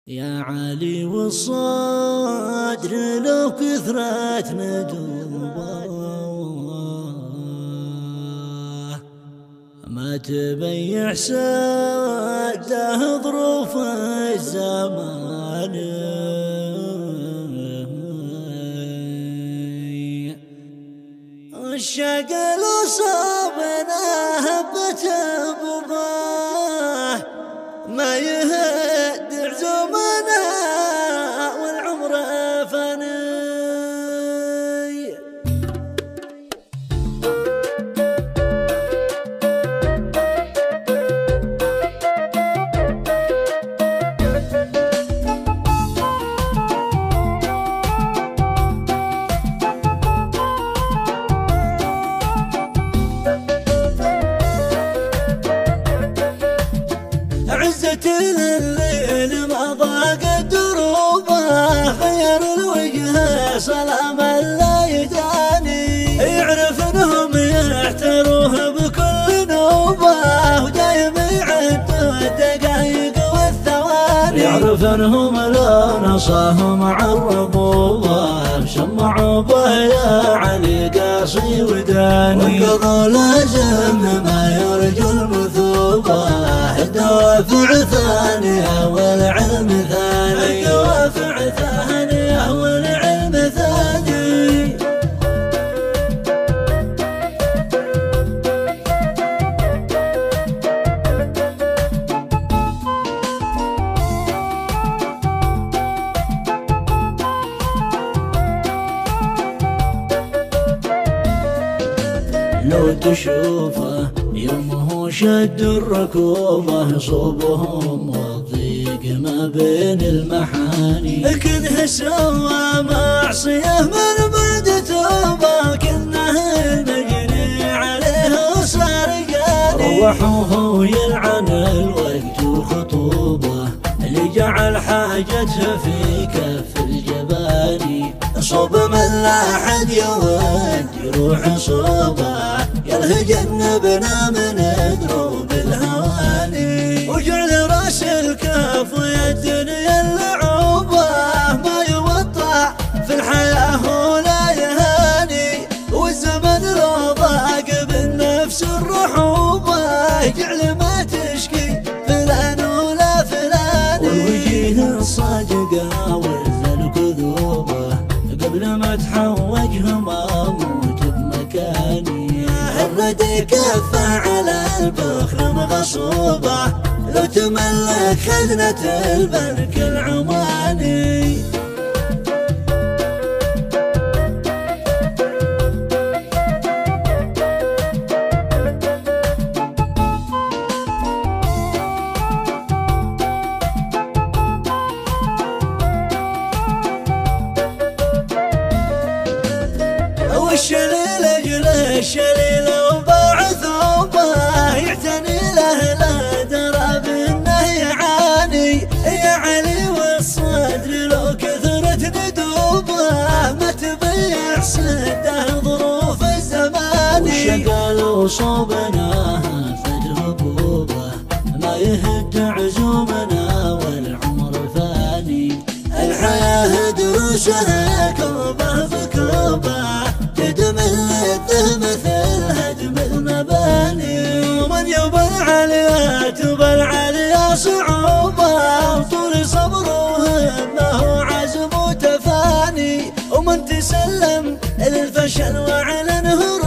يا علي والصدر لو كثرت ندوبه ما تبيع سده ظروف الزمان. الشقل صابنا هبة بضاه ما يهد عزومنا والعمر فاني. عزة الليل ما ضاق دروبه خير الوجه سلام الليتاني. يعرف انهم يحتروه بكل نوبه ودايم يعدوا الدقايق والثواني. يعرف انهم لو نصاهم على الربوبه شمعوا به يا علي قاصي وداني. وقضوا لازم ما يرجو المثوبه دوافع ثانية والعلم ثاني. دوافع ثانية والعلم ثاني. لو تشوفه يومه شد الركوبة صوبهم والضيق ما بين المحاني. كنه سوى معصية من بعد توبة كنه المجني عليه وصار جاني. روحوه يلعن الوقت وخطوبة اللي جعل حاجته في كف الجباني. صوب من لا حد يود يروح صوبه يلهج النبنا من دروب الهواني. وجعل راس الكف ويا الدنيا اللعوبه ما يوطع في الحياه ولا يهاني. والزمن لو ضاق بالنفس الرحوبه يجعل ما تشكي فلان ولا فلان. والوجيه الصادقه وزن كذوبه قبل ما تحوج هماموت بمكاني. الرد كفه على البخل مغصوبه لو تملك خزنة البنك العماني. والشليل اجل الشليل وباع ثوبه يعتني له لا درى بانه يعاني. يا علي والصدر لو كثرت ندوبه ما تبيع سده ظروف الزمان. والشقال وصوبنا فد هبوبه ما يهد عزومنا والعمر فاني. الحياه دروسها كوبه بكوبه تدم اللذة مثل هدم المباني. ومن يبل عليها تبل عليها صعوبة وطول صبره همه عزم وتفاني. ومن تسلم الفشل وعلنه